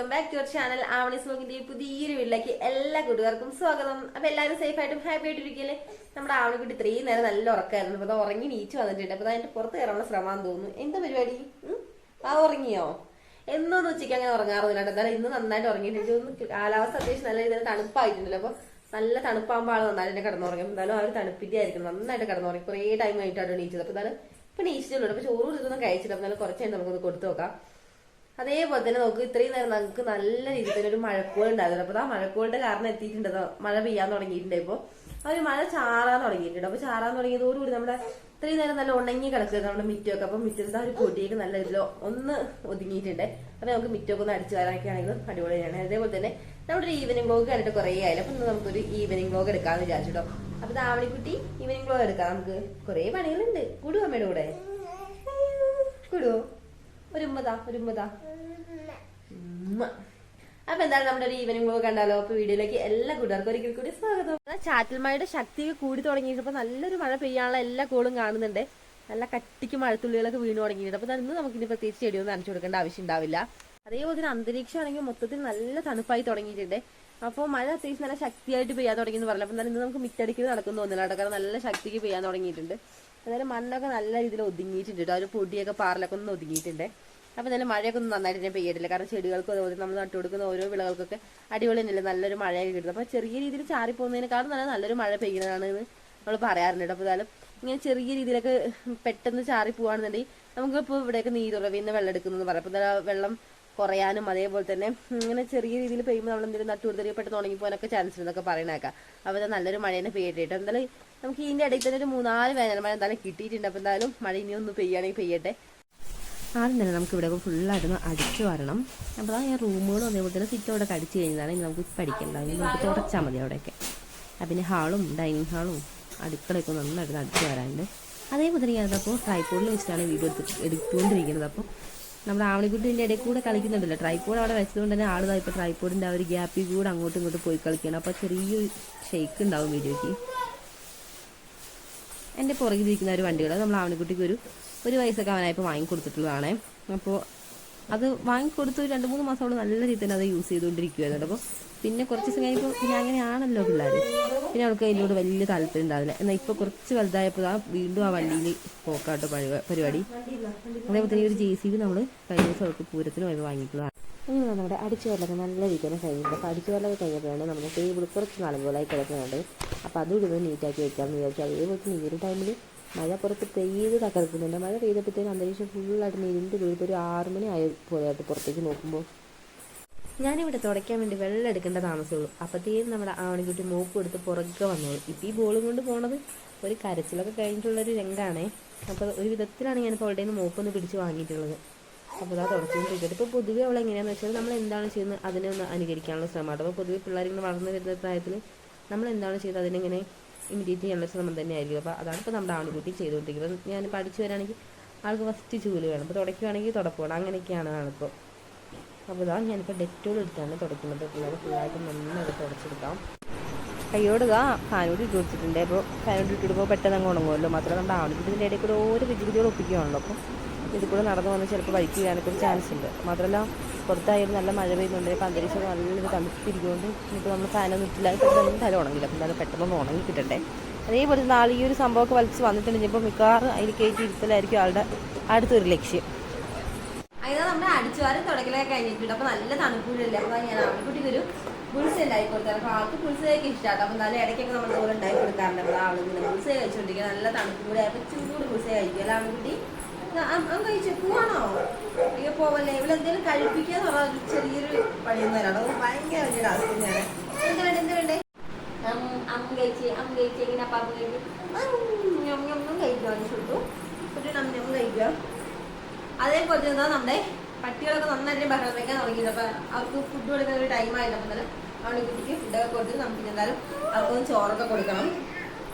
Welcome back to our channel ആവണീസ് വ്ലോഗിന്റെ പുതിയൊരു വീട്ടിലേക്ക് എല്ലാ കൂട്ടുകാർക്കും സ്വാഗതം. അപ്പൊ എല്ലാവരും സേഫ് ആയിട്ടും ഹാപ്പി ആയിട്ടിരിക്കല്ലേ. നമ്മുടെ ആവണിക്കുട്ടി ഇത്രയും നേരം നല്ല ഉറക്കമായിരുന്നു. അപ്പൊ ഉറങ്ങി നീച്ചു വന്നിട്ടുണ്ട്. അപ്പൊ അതിന്റെ പുറത്ത് കയറാനുള്ള ശ്രമം തോന്നുന്നു. എന്താ പരിപാടി? ആ ഉറങ്ങിയോ? എന്നൊന്നും ഉച്ചയ്ക്ക് അങ്ങനെ ഉറങ്ങാറില്ല. എന്തായാലും ഇന്ന് നന്നായിട്ട് ഉറങ്ങിയിട്ടുണ്ട്. കാലാവസ്ഥ അത്യാവശ്യം നല്ല രീതിയിൽ തണുപ്പായിട്ടുണ്ടല്ലോ. അപ്പൊ നല്ല തണുപ്പാകുമ്പോൾ ആൾ നന്നായിട്ട് തന്നെ കിടന്നുറങ്ങും. എന്തായാലും ആ ഒരു തണുപ്പിന്റെ ആയിരിക്കും നന്നായിട്ട് കിടന്നുറങ്ങി. കുറേ ടൈം ആയിട്ടാണ് എണീച്ചത്. അപ്പൊ എന്തായാലും ഇപ്പൊ നീച്ചിട്ടുള്ളൂ. അപ്പൊ ചോറ് ഇതൊന്നും കഴിച്ചില്ല. എന്നാലും കുറച്ചായിട്ട് നമുക്കൊന്ന് കൊടുത്തു നോക്കാം. അതേപോലെ തന്നെ നമുക്ക് ഇത്രയും നേരം നമുക്ക് നല്ല രീതിയിൽ തന്നെ ഒരു മഴക്കോൾ ഉണ്ടായിരുന്നു. അപ്പൊ ആ മഴക്കോളിന്റെ കാരണം എത്തിയിട്ടുണ്ട്. മഴ പെയ്യാൻ തുടങ്ങിയിട്ടുണ്ട്. ഇപ്പൊ ആ ഒരു മഴ ചാറാൻ തുടങ്ങിയിട്ടുണ്ട്. അപ്പൊ ചാറാൻ തുടങ്ങിയതോടുകൂടി നമ്മുടെ ഇത്രയും നേരം നല്ല ഉണങ്ങി കിടക്കുന്നത് നമ്മുടെ മിറ്റമൊക്കെ. അപ്പൊ മിറ്റത്തെ ആ ഒരു പൊടിയൊക്കെ നല്ല ഇതിലോ ഒന്ന് ഒതുങ്ങിയിട്ടുണ്ട്. അപ്പൊ നമുക്ക് മിറ്റമൊക്കെ ഒന്ന് അടിച്ചു വരാനൊക്കെ ആണെങ്കിലും അടിപൊളിയാണ്. അതേപോലെ തന്നെ നമ്മുടെ ഒരു ഈവനിങ് വ്ലോഗ് കണ്ടിട്ട് കുറേ ആയില്ല. അപ്പൊ ഇന്ന് നമുക്കൊരു ഈവനിങ് വ്ലോഗ് എടുക്കാന്ന് വിചാരിച്ചിട്ടോ. അപ്പൊ ആവണിക്കുട്ടി ഈവനിങ് വ്ലോഗ് എടുക്കാം. നമുക്ക് കുറേ പണികളുണ്ട്. കൂടുവോ അമ്മയുടെ കൂടെ? കൂടുവോ? ഒരുമ്പതാ. അപ്പൊ എന്തായാലും നമ്മുടെ ഒരു ഈവനിങ് വ്ലോഗ് കണ്ടാലോ. അപ്പൊ വീഡിയോയിലേക്ക് എല്ലാ കൂട്ടുകാർക്കും ഒരിക്കൽ കൂടി സ്വാഗതം. ചാറ്റൽ മഴയുടെ ശക്തി കൂടി തുടങ്ങിയപ്പോ നല്ലൊരു മഴ പെയ്യാനുള്ള എല്ലാ കോളും കാണുന്നുണ്ട്. നല്ല കട്ടിക്ക് മഴത്തുള്ളികളൊക്കെ വീണ് തുടങ്ങിയിട്ടുണ്ട്. അപ്പൊ ഇന്ന് നമുക്കിനി പ്രത്യേകിച്ച് ചെടിയൊന്നും നനച്ചു കൊടുക്കേണ്ട ആവശ്യം ഉണ്ടാവില്ല. അതേപോലെ തന്നെ അന്തരീക്ഷം ആണെങ്കിൽ മൊത്തത്തിൽ നല്ല തണുപ്പായി തുടങ്ങിയിട്ടുണ്ട്. അപ്പോൾ മഴ അത്യാവശ്യം നല്ല ശക്തിയായിട്ട് പെയ്യാൻ തുടങ്ങിയെന്ന് പറഞ്ഞു. അപ്പൊ ഇന്ന് നമുക്ക് മിറ്റടിക്കൽ നടക്കുന്നു തോന്നില്ല കേട്ടോ. കാരണം നല്ല ശക്തിക്ക് പെയ്യാൻ തുടങ്ങിയിട്ടുണ്ട്. അതായത് മണ്ണൊക്കെ നല്ല രീതിയിൽ ഒതുങ്ങിയിട്ടുണ്ട് കേട്ടോ. ഒരു പൊടിയൊക്കെ പാറലൊക്കെ ഒന്ന് ഒതുങ്ങിയിട്ടുണ്ട്. അപ്പൊ നല്ല മഴയൊക്കെ ഒന്നും നന്നായിട്ട് തന്നെ പെയ്യട്ടില്ല. കാരണം ചെടികൾക്കും അതുപോലെ നമ്മൾ നട്ടു കൊടുക്കുന്ന ഓരോ വിളകൾക്കൊക്കെ അടിപൊളി തന്നെയല്ലേ നല്ലൊരു മഴയൊക്കെ കിട്ടുന്നത്. അപ്പൊ ചെറിയ രീതിയിൽ ചാറി പോകുന്നതിനേക്കാളും നല്ലൊരു മഴ പെയ്യുന്നതാണ് നമ്മൾ പറയാറുണ്ട്. അപ്പൊ എന്തായാലും ഇങ്ങനെ ചെറിയ രീതിയിലൊക്കെ പെട്ടെന്ന് ചാറി പോവാണെന്നുണ്ടെങ്കിൽ നമുക്കിപ്പോൾ ഇവിടെയൊക്കെ നീരുറവിന്ന് വെള്ളം എടുക്കുന്നത് പറയാം. അപ്പൊ വെള്ളം കുറയാനും അതേപോലെ തന്നെ ഇങ്ങനെ ചെറിയ രീതിയിൽ പെയ്യുമ്പോൾ നമ്മൾ എന്തെങ്കിലും നട്ടു കൊടുത്തെങ്കിൽ പെട്ടെന്ന് ഉണങ്ങിപ്പോകാനൊക്കെ ചാൻസ് ഉണ്ടെന്നൊക്കെ പറയണേക്കാം. അപ്പൊ നല്ലൊരു മഴ തന്നെ പെയ്യട്ടെ. എന്തായാലും നമുക്ക് ഇതിന്റെ ഇടയിൽ തന്നെ ഒരു 3-4 വേനൽ മഴ എന്തായാലും കിട്ടിയിട്ടുണ്ട്. അപ്പൊ എന്തായാലും മഴ ഇനിയൊന്ന് പെയ്യാണെങ്കിൽ പെയ്യട്ടെ. ആദ്യം തന്നെ നമുക്ക് ഇവിടെ ഫുള്ളായിരുന്നു അടിച്ചു വരണം. അപ്പോൾ ആ റൂമുകളും അതേപോലെ തന്നെ സിറ്റോടൊക്കെ അടിച്ചു കഴിഞ്ഞാൽ നമുക്ക് പഠിക്കണ്ടാവും. നമുക്ക് തുടച്ചാൽ മതി അവിടെയൊക്കെ. പിന്നെ ഹാളും ഡൈനിങ് ഹാളും അടുക്കളയൊക്കെ നന്നായിട്ട് അടിച്ചു വരാനുണ്ട്. അതേപോലെ തന്നെ ഞാനപ്പോൾ ട്രൈപോഡിൽ വെച്ചിട്ടാണ് വീഡിയോ എടുത്തുകൊണ്ടിരിക്കുന്നത്. അപ്പോൾ നമ്മുടെ ആവണിക്കുട്ടിൻ്റെ ഇടയിൽ കൂടെ കളിക്കുന്നുണ്ടല്ലോ. ട്രൈപോഡ് അവിടെ വെച്ചതുകൊണ്ട് തന്നെ ആളുകൾ ഇപ്പോൾ ട്രൈപോഡിൻ്റെ ആ ഒരു ഗ്യാപ്പിൽ കൂടെ അങ്ങോട്ടും ഇങ്ങോട്ടും പോയി കളിക്കണം. അപ്പോൾ ചെറിയൊരു ഷെയ്ക്ക് ഉണ്ടാവും വീഡിയോയ്ക്ക്. എൻ്റെ പുറകിലിരിക്കുന്ന ഒരു വണ്ടികൾ നമ്മൾ ആവണിക്കുട്ടിക്ക് ഒരു വയസ്സൊക്കെ അവനായപ്പോൾ വാങ്ങിക്കൊടുത്തിട്ടുള്ളതാണ്. അപ്പോൾ അത് വാങ്ങിക്കൊടുത്ത് 2-3 മാസം അവൾ നല്ല രീതിയിൽ തന്നെ അത് യൂസ് ചെയ്തുകൊണ്ടിരിക്കുകയായിരുന്നു. അപ്പോൾ പിന്നെ കുറച്ച് ദിവസം കഴിയുമ്പോൾ പിന്നെ അങ്ങനെയാണല്ലോ പിള്ളേർ. പിന്നെ അവൾക്ക് അതിനോട് വലിയ താല്പര്യം ഉണ്ടാവില്ല. എന്നാൽ ഇപ്പോൾ കുറച്ച് വലുതായപ്പോൾ വീണ്ടും ആ വണ്ടിയിൽ പോക്കാട്ടോ പരിപാടി. അതേപോലെ തന്നെ ഒരു JCB നമ്മൾ കഴിഞ്ഞ ദിവസം അവൾക്ക് പൂരത്തിന് പോയപ്പോൾ വാങ്ങിയിട്ടുള്ളതാണ്. അങ്ങനെ നമ്മുടെ അടിച്ചുവരലൊക്കെ നല്ല രീതിയിൽ തന്നെ കഴിഞ്ഞിട്ടുണ്ട്. അപ്പോൾ അടിച്ചുവരലൊക്കെ കഴിഞ്ഞപ്പോഴാണ് നമ്മുടെ ടേബിൾ കുറച്ച് നല്ലപോലായി കിടക്കുന്നുണ്ട്. അപ്പോൾ അതും ഇതൊന്ന് നീറ്റാക്കി വെക്കാമെന്ന് വിചാരിച്ചു. അതേപോലെ തന്നെ ഈ ഒരു ടൈമിൽ മഴ പുറത്ത് പെയ്ത് തകർക്കുന്നുണ്ട്. മഴ പെയ്തപ്പോഴത്തേനും അന്തരീക്ഷം ഫുള്ളായിട്ട് ഇരുണ്ട് വീഴ്ത്ത് ഒരു 6 മണി ആയ പോലെയായിട്ട് പുറത്തേക്ക് നോക്കുമ്പോൾ ഞാനിവിടെ തുടയ്ക്കാൻ വേണ്ടി വെള്ളം എടുക്കേണ്ട താമസമുള്ളൂ. അപ്പോഴത്തേക്കും നമ്മുടെ ആവണിക്കുട്ടി മോപ്പ് എടുത്ത് പുറകെ വന്നോളൂ. ഇപ്പം ഈ ബോളും കൊണ്ട് പോണത് ഒരു കരച്ചിലൊക്കെ കഴിഞ്ഞിട്ടുള്ളൊരു രംഗമാണേ. അപ്പോൾ ഒരു വിധത്തിലാണ് ഞാനിപ്പോൾ അവളുടെ നിന്ന് മോപ്പൊന്ന് പിടിച്ച് വാങ്ങിയിട്ടുള്ളത്. അപ്പോൾ അതാ തുടച്ചുകൊണ്ടിരിക്കട്ടെ. ഇപ്പോൾ പൊതുവെ അവൾ എങ്ങനെയാണെന്ന് വെച്ചാൽ നമ്മൾ എന്താണ് ചെയ്യുന്നത് അതിനെ ഒന്ന് അനുകരിക്കാനുള്ള ശ്രമമാണ്. അപ്പോൾ പൊതുവെ പിള്ളേരിങ്ങനെ വളർന്നു വരുന്ന പ്രായത്തിൽ നമ്മൾ എന്താണ് ചെയ്യുന്നത് അതിനെങ്ങനെ ഇമിറ്റേറ്റ് ചെയ്യാനുള്ള ശ്രമം തന്നെയായിരിക്കും. അപ്പോൾ അതാണ് ഇപ്പോൾ നമ്മുടെ ആവണിക്കുട്ടി ചെയ്തുകൊണ്ടിരിക്കുന്നത്. ഞാൻ പഠിച്ചു വരാണെങ്കിൽ ആൾക്ക് ഫസ്റ്റ് ചൂല് വേണം. അപ്പോൾ തുടയ്ക്കുകയാണെങ്കിൽ തുടപ്പ് വേണം. അങ്ങനെയൊക്കെയാണ് ആളിപ്പോൾ. അപ്പോൾ ഇതാ ഞാനിപ്പോൾ ഡെറ്റോൾ എടുത്താണ് തുടയ്ക്കുന്നത്. പിള്ളേർ ഫുള്ളായിട്ട് നന്നായിട്ട് തുടച്ചെടുക്കാം. കയ്യോട് ഫാനോട് ഇട്ട് കൊടുത്തിട്ടുണ്ട്. അപ്പോൾ ഫാനോട് ഇട്ടിടുമ്പോൾ പെട്ടെന്ന് അങ്ങ് ഉണങ്ങുമല്ലോ. മാത്രമല്ല നമ്മുടെ ആവണിക്കുട്ടിൻ്റെ ഇടയിൽ കൂടെ ഓരോ വിജിവിധികൾ ഒപ്പിക്കുകയാണല്ലോ. അപ്പോൾ ഇതിൽ കൂടെ നടന്നു വന്ന് ചിലപ്പോൾ വഴിക്ക് വീഴാനൊക്കെ ഒരു ചാൻസ് ഉണ്ട്. മാത്രമല്ല പുറത്തായാലും നല്ല മഴ പെയ്യുന്നുണ്ട്. ഇപ്പോൾ അന്തരീക്ഷം നല്ലൊരു തണുപ്പിരിക്കുകൊണ്ട് ഇപ്പോൾ നമ്മൾ ഫാനൊന്നും ഇട്ടില്ല. പെട്ടെന്ന് എന്തായാലും ഉണങ്ങില്ല. അപ്പോൾ എന്തായാലും പെട്ടെന്ന് ഉണങ്ങി കിട്ടട്ടെ. അതേപോലെ നാളെ ഈ ഒരു സംഭവമൊക്കെ വലിച്ച് വന്നിട്ടുണ്ടെങ്കിൽ ഇപ്പോൾ മിക്കവാറും അതിൽ കയറ്റി ഇരുത്തലായിരിക്കും ആളുടെ അടുത്തൊരു ലക്ഷ്യം. അതിനാ നമ്മുടെ അടിച്ചുവാരും തുടക്കലൊക്കെ കഴിഞ്ഞിട്ടുണ്ട്. അപ്പോൾ നല്ല തണുപ്പില്ല. അപ്പോൾ ഞാൻ ആവണിക്കുട്ടിക്ക് ഒരു പുൾസ ഉണ്ടാക്കി കൊടുത്തത്. അപ്പോൾ ആൾക്ക് പുൾസയൊക്കെ ഇഷ്ടമാണ്. അപ്പോൾ നല്ല ഇടയ്ക്കൊക്കെ നമ്മൾ ദൂരം ഉണ്ടാക്കി കൊടുക്കാറുണ്ട്. അപ്പോൾ ആളുകൾ പുൾസ കഴിച്ചുകൊണ്ടിരിക്കുക. നല്ല തണുപ്പും കൂടെ ആയപ്പോൾ ചൂട് പുൾസ കഴിക്കും അല്ല ആവണിക്കുട്ടി? കഴിച്ചു പോവാണോ? അയ്യോ പോവല്ലേ. ഇവിടെ എന്തെങ്കിലും കഴിപ്പിക്കുക എന്ന് പറഞ്ഞാൽ ചെറിയൊരു പണിയൊന്നും തരാണ്. അത് ഭയങ്കര വലിയ ടാസ്ക് തന്നെയാണ്. എന്ത് വേണ്ടേ കഴിച്ച് ഇങ്ങനെ അപ്പം കഴിച്ച് കഴിക്കുക കൊടുത്തു. ഒരു നമ്മ കഴിക്കുക. അതേപോലെ തന്നെ നമ്മുടെ പട്ടികളൊക്കെ നന്നായിട്ട് ബഹളം വയ്ക്കാൻ തുടങ്ങിയത്. അപ്പം അവർക്ക് ഫുഡ് കൊടുക്കുന്ന ഒരു ടൈമായിരുന്നു. അപ്പം എന്നാലും അവണിക്കുട്ടിക്ക് ഫുഡൊക്കെ കൊടുത്ത് നമുക്ക് എന്തായാലും അവർക്കൊന്ന് ചോറൊക്കെ കൊടുക്കണം.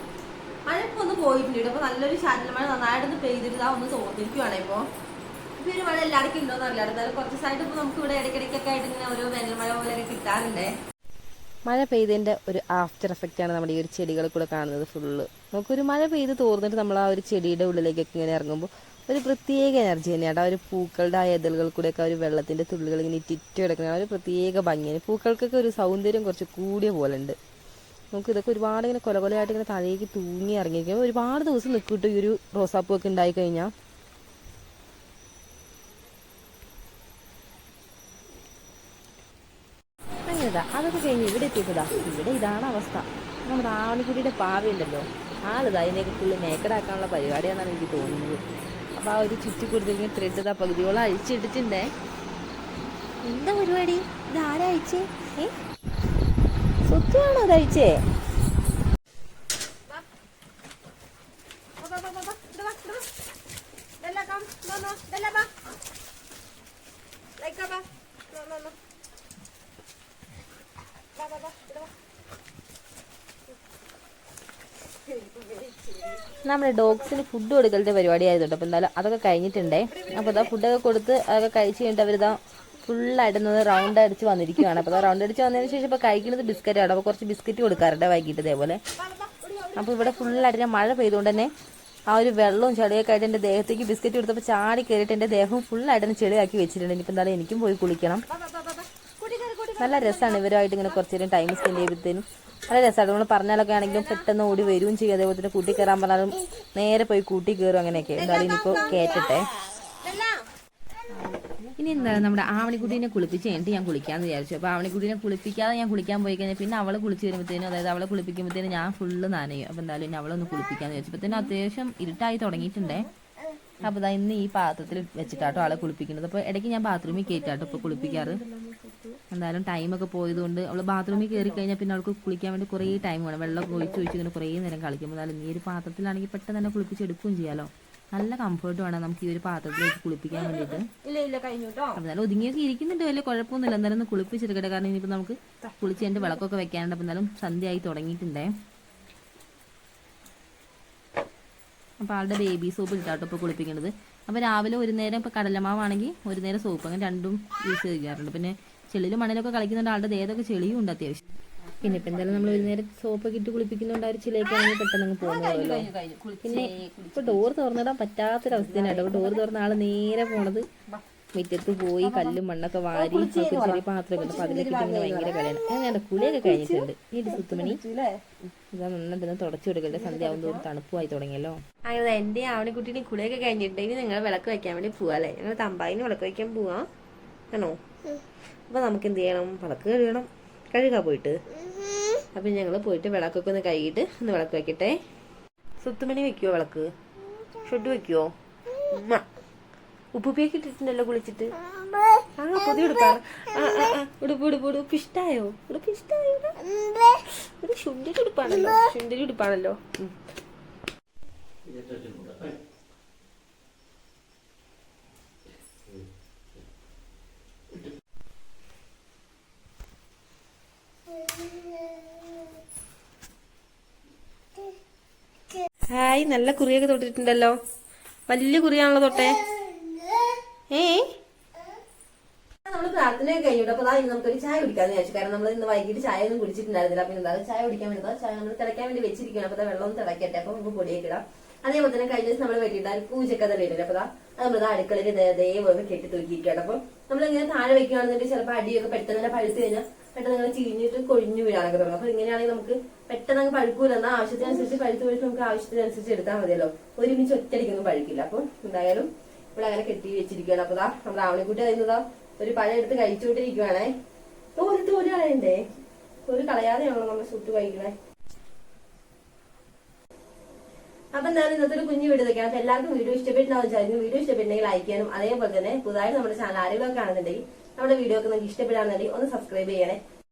മഴ ഇപ്പോൾ ഒന്ന് പോയിട്ടുണ്ട്. അപ്പോൾ നല്ലൊരു ചാറ്റൽ മഴ നന്നായിട്ടൊന്ന് പെയ്തിട്ട് ഒന്ന് തോന്നിരിക്കുവാണ്. ഇപ്പോൾ ഒരു മഴ എല്ലാവർക്കും ഉണ്ടോയെന്ന് അറിയില്ല. എന്നാലും കുറച്ച് ദിവസമായിട്ട് ഇപ്പോൾ നമുക്ക് ഇവിടെ ഇടയ്ക്കിടയ്ക്കൊക്കെ ആയിട്ട് ഇങ്ങനെ ഓരോ വേനൽ മഴ പോലെയൊക്കെ കിട്ടാറുണ്ട്. മഴ പെയ്തതിൻ്റെ ഒരു ആഫ്റ്റർ എഫക്റ്റാണ് നമ്മുടെ ഈ ഒരു ചെടികളിൽ കൂടെ കാണുന്നത് ഫുള്ള്. നമുക്കൊരു മഴ പെയ്ത് തോർന്നിട്ട് നമ്മൾ ആ ഒരു ചെടിയുടെ ഉള്ളിലേക്കൊക്കെ ഇങ്ങനെ ഇറങ്ങുമ്പോൾ ഒരു പ്രത്യേക എനർജി തന്നെയാണ്. ഒരു പൂക്കളുടെ ആ എതളുകൾ കൂടെയൊക്കെ ഒരു വെള്ളത്തിന്റെ തുള്ളികൾ ഇങ്ങനെ ഇറ്റിറ്റ് കിടക്കുന്ന ഒരു പ്രത്യേക ഭംഗിയാണ്. പൂക്കൾക്കൊക്കെ ഒരു സൗന്ദര്യം കുറച്ച് കൂടിയ പോലെ ഉണ്ട്. നമുക്ക് ഇതൊക്കെ ഒരുപാട് ഇങ്ങനെ കൊലകൊലയായിട്ട് ഇങ്ങനെ താഴേക്ക് തൂങ്ങി ഇറങ്ങിയിരിക്കും. ഒരുപാട് ദിവസം നിൽക്കിട്ടു ഈ ഒരു റോസാപ്പൂ ഒക്കെ ഉണ്ടായി കഴിഞ്ഞാൽ. അങ്ങനെതാ അതൊക്കെ കഴിഞ്ഞ് ഇവിടെ എത്തിയപ്പോഴാ ഇവിടെ ഇതാണ് അവസ്ഥ. നമ്മുടെ ആവണിക്കുട്ടിയുടെ പാവയുണ്ടല്ലോ, ആളിതാ അതിനെയൊക്കെ ഫുള്ള് മേക്കടാക്കാനുള്ള പരിപാടിയാണെന്നാണ് എനിക്ക് തോന്നുന്നത്. അപ്പോൾ ആ ഒരു ചുറ്റി കൊടുത്തിരിക്കുന്ന ത്രെഡ് ഇതാ പകുതിയോളം അഴിച്ചിട്ടിട്ടുണ്ടേ. എന്താ പരിപാടി? ഇത് ആരാ അയച്ചേ? സ്വത്തുവാണോ അതഴിച്ചേ? നമ്മുടെ ഡോഗ്സിന് ഫുഡ് കൊടുക്കലത്തെ പരിപാടി ആയതുകൊണ്ട് അപ്പോൾ എന്തായാലും അതൊക്കെ കഴിഞ്ഞിട്ടുണ്ടേ. അപ്പോൾ ഇതാ ഫുഡൊക്കെ കൊടുത്ത് അതൊക്കെ കഴിച്ച് കഴിഞ്ഞിട്ട് അവരിതാ ഫുള്ളായിടുന്നത് റൗണ്ട് അടിച്ച് വന്നിരിക്കുകയാണ്. അപ്പോൾ റൗണ്ട് അടിച്ച് വന്നതിന് ശേഷം ഇപ്പോൾ കഴിക്കുന്നത് ബിസ്ക്കറ്റാണ്. അപ്പോൾ കുറച്ച് ബിസ്ക്കറ്റ് കൊടുക്കാറുണ്ട് വൈകിട്ട് ഇതേപോലെ. അപ്പോൾ ഇവിടെ ഫുള്ളായിട്ട് മഴ പെയ്തുകൊണ്ട് തന്നെ ആ ഒരു വെള്ളവും ചെളിയൊക്കെ ആയിട്ട് എൻ്റെ ദേഹത്തേക്ക് ബിസ്ക്കറ്റ് കൊടുത്തപ്പോൾ ചാടി കയറിയിട്ട് എൻ്റെ ദേഹം ഫുള്ളായിട്ട് ചെളിയാക്കി വെച്ചിട്ടുണ്ട്. ഇനിയിപ്പോൾ എന്തായാലും എനിക്കും പോയി കുളിക്കണം. നല്ല രസമാണ് ഇവരുമായിട്ട് ഇങ്ങനെ കുറച്ച് നേരം ടൈം സ്പെൻഡ് ചെയ്യുമ്പോഴത്തേനും. നല്ല രസമാണ്. നമ്മൾ പറഞ്ഞാലൊക്കെ ആണെങ്കിലും പെട്ടെന്ന് ഓടി വരികയും ചെയ്യും. അതേപോലെ തന്നെ കൂട്ടി കയറാൻ പറഞ്ഞാലും നേരെ പോയി കൂട്ടി കയറും. അങ്ങനെയൊക്കെ എന്തായാലും ഇനിയിപ്പോൾ കയറ്റട്ടെ. ഇനി എന്താണ് നമ്മുടെ ആവണിക്കുട്ടീനെ കുളിപ്പിച്ച് കഴിഞ്ഞിട്ട് ഞാൻ കുളിക്കാമെന്ന് വിചാരിച്ചു. അപ്പോൾ ആവണിക്കുട്ടീനെ കുളിപ്പിക്കാതെ ഞാൻ കുളിക്കാൻ പോയി കഴിഞ്ഞാൽ പിന്നെ അവളെ കുളിച്ച് വരുമ്പോഴത്തേനും, അതായത് അവളെ കുളിപ്പിക്കുമ്പോഴത്തേനും ഞാൻ ഫുള്ള് നനയും. അപ്പോൾ എന്തായാലും ഇനി അവളൊന്ന് കുളിപ്പിക്കാമെന്ന് വിചാരിച്ചപ്പോഴത്തേനും അത്യാവശ്യം ഇരുട്ടായി തുടങ്ങിയിട്ടുണ്ടേ. അപ്പോൾ ഇതാ ഇന്ന് ഈ പാത്രത്തിൽ വെച്ചിട്ടാട്ടോ ആളെ കുളിപ്പിക്കുന്നത്. അപ്പോൾ ഇടയ്ക്ക് ഞാൻ ബാത്റൂമിൽ കയറ്റാട്ടോ ഇപ്പോൾ കുളിപ്പിക്കാറ്. എന്തായാലും ടൈമൊക്കെ പോയതുകൊണ്ട് അവൾ ബാത്റൂമിൽ കയറി കഴിഞ്ഞാൽ പിന്നെ അവൾക്ക് കുളിക്കാൻ വേണ്ടി കുറേ ടൈം വേണം. വെള്ളം ഒഴിച്ച് ഇങ്ങനെ കുറേ നേരം കളിക്കുമ്പോൾ എന്തായാലും ഈ ഒരു പാത്രത്തിലാണെങ്കിൽ പെട്ടെന്ന് തന്നെ കുളിപ്പിച്ചെടുക്കുകയും ചെയ്യാമല്ലോ. നല്ല കംഫർട്ട് വേണം നമുക്ക് ഈ ഒരു പാത്രത്തിൽ വെച്ച് കുളിപ്പിക്കാൻ വേണ്ടിയിട്ട്. എന്നാലും ഒതുങ്ങിയൊക്കെ ഇരിക്കുന്നുണ്ട്, വലിയ കുഴപ്പമൊന്നുമില്ല. എന്തായാലും ഒന്ന് കുളിപ്പിച്ചെടുക്കട്ടെ. കാരണം ഇനിയിപ്പോൾ നമുക്ക് കുളിച്ച് എൻ്റെ വിളക്കൊക്കെ വെക്കാനുണ്ട്. അപ്പോൾ എന്തായാലും സന്ധ്യയായി തുടങ്ങിയിട്ടുണ്ടേ. അപ്പോൾ ആളുടെ ബേബി സോപ്പ് ഇട്ടാട്ടോ ഇപ്പോൾ കുളിപ്പിക്കുന്നത്. അപ്പോൾ രാവിലെ ഒരു നേരം ഇപ്പോൾ കടലമാവാണെങ്കിൽ ഒരു നേരം സോപ്പ്, അങ്ങനെ രണ്ടും യൂസ് ചെയ്യാറുണ്ട്. പിന്നെ ചെളിയിലും മണ്ണിലൊക്കെ കളിക്കുന്നുണ്ട്. ആളുടെ ദേഹത്തൊക്കെ ചെളിയും ഉണ്ട് അത്യാവശ്യം. പിന്നെ ഇപ്പം എന്തായാലും നമ്മൾ ഒരു നേരം സോപ്പൊക്കെ ഇട്ട് കുളിപ്പിക്കുന്നുണ്ട്. ആ ഒരു ചിലയൊക്കെയാണെങ്കിൽ പെട്ടെന്ന് അങ്ങ് പോകുന്നതല്ലോ. പിന്നെ ഇപ്പോൾ ഡോർ തുറന്നിടാൻ പറ്റാത്തൊരവസ്ഥയാണ് കേട്ടോ. ഡോർ തുറന്ന ആൾ നേരെ പോണത് മുറ്റത്ത് പോയി കല്ലും മണ്ണൊക്കെ വാരി ചെറിയ പാത്രമൊക്കെ ഉണ്ട്. അപ്പോൾ അതിലേക്ക് ഇങ്ങനെ ഭയങ്കര കളിയാണ്. ഞാൻ കുളിയൊക്കെ കഴിഞ്ഞിട്ടുണ്ട്. ഈ സുത്തുമണി ഇതാ നന്നായിട്ട് തുടച്ചു കൊടുക്കട്ടെ. സന്ധ്യ ആവും തോറും തണുപ്പുമായി തുടങ്ങിയല്ലോ. അങ്ങനെ എൻ്റെ ആവണിക്കുട്ടീനെ കുളിയൊക്കെ കഴിഞ്ഞിട്ട് ഇനി നിങ്ങൾ വിളക്ക് വയ്ക്കാൻ വേണ്ടി പോവാല്ലേ? ഞങ്ങൾ തമ്പായിന് വിളക്ക് വയ്ക്കാൻ പോവാം ആണോ? അപ്പോൾ നമുക്ക് എന്ത് ചെയ്യണം? വിളക്ക് കഴുകാൻ പോയിട്ട്. അപ്പം ഞങ്ങൾ പോയിട്ട് വിളക്കൊക്കെ ഒന്ന് കഴുകിയിട്ട് ഒന്ന് വിളക്ക് വയ്ക്കട്ടെ. സുത്തുമണി വെക്കുവോ വിളക്ക്? ഷൊട്ട് വെക്കുവോ? ഉപ്പുപ്പിയൊക്കെ ഇട്ടിട്ടുണ്ടല്ലോ കുളിച്ചിട്ട്. ആ പുതിയ ഉടുപ്പാണ്. ഉടുപ്പ് ഇഷ്ടായോ? ഉടുപ്പ് ഇഷ്ടായോ? ഒരു ശുണ്ടിരി ഉടുപ്പാണല്ലോ. ഹായ്, നല്ല കുറിയൊക്കെ തൊട്ടിട്ടുണ്ടല്ലോ. വലിയ കുറിയാണല്ലോ തൊട്ടേ. നമ്മള് പ്രാർത്ഥനയൊക്കെ കഴിഞ്ഞിട്ട് അപ്പോൾ ഇനി നമുക്കൊരു ചായ കുടിക്കാന്ന് വിചാരിച്ചു. കാരണം നമ്മൾ ഇന്ന് വൈകിട്ട് ചായ ഒന്നും കുടിച്ചിട്ടുണ്ടായിരുന്നില്ല. പിന്നെ എന്താ ചായ കുടിക്കാൻ വേണ്ടി ചായ നമ്മൾ തിളയ്ക്കാൻ വേണ്ടി വെച്ചിരിക്കണം. അപ്പോൾ വെള്ളം ഒന്ന് തിളക്കട്ടെ. അപ്പോൾ നമുക്ക് പൊടിയൊക്കെ ഇടാം. അതേപോലെ തന്നെ കഴിഞ്ഞ ദിവസം നമ്മൾ വെട്ടിയിട്ട് പൂജക്കഥ ഇട്ടില്ല. അപ്പോൾ നമ്മൾ അടുക്കളയിൽ ദയവൊക്കെ കെട്ടി തൂക്കിയിരിക്കുകയാണ്. അപ്പോൾ നമ്മളിങ്ങനെ താഴെ വെക്കുകയാണെന്നുണ്ടെങ്കിൽ ചിലപ്പോൾ അടിയൊക്കെ പെട്ടെന്ന് തന്നെ പഴുത്ത് കഴിഞ്ഞാൽ പെട്ടെന്ന് നിങ്ങൾ ചീഞ്ഞിട്ട് കൊഴിഞ്ഞു വീഴാനൊക്കെ തുടങ്ങും. അപ്പോൾ ഇങ്ങനെയാണെങ്കിൽ നമുക്ക് പെട്ടെന്ന് അങ്ങ് പഴുക്കൂല. എന്നാൽ ആവശ്യത്തിനനുസരിച്ച് പഴുത്ത് നമുക്ക് ആവശ്യത്തിനനുസരിച്ച് എടുത്താൽ മതിയല്ലോ. ഒരുമിച്ച് ഒറ്റയടിക്കൊന്നും പഴുക്കില്ല. അപ്പോൾ എന്തായാലും ഇവിടെ അങ്ങനെ കെട്ടി വെച്ചിരിക്കുകയാണ്. അപ്പോൾ നമ്മുടെ ആവണിക്കുട്ടി അറിയുന്നതാ ഒരു പഴം എടുത്ത് കഴിച്ചുകൊണ്ടിരിക്കുവാണേ. ഒരു കളയണ്ടേ? ഒരു കളയാതെയാണല്ലോ നമ്മൾ ചുട്ട് കഴിക്കണേ. അപ്പൊ എന്തായാലും ഇന്നത്തെ ഒരു കുഞ്ഞു വീഡിയോ ഇതൊക്കെയാണ്. അപ്പൊ എല്ലാവർക്കും വീഡിയോ ഇഷ്ടപ്പെട്ടുണ്ടാവും വിചാരിക്കുന്നു. വീഡിയോ ഇഷ്ടപ്പെട്ടെങ്കിൽ ലൈക്ക് ചെയ്യാനും അതേപോലെ തന്നെ പുതുതായിട്ട് നമ്മുടെ ചാനൽ ആരെങ്കിലും കാണുന്നുണ്ടെങ്കിൽ നമ്മുടെ വീഡിയോ ഒക്കെ നിങ്ങൾക്ക് ഇഷ്ടപ്പെടാന്നുണ്ടെങ്കിൽ ഒന്ന് സബ്സ്ക്രൈബ് ചെയ്യണേ.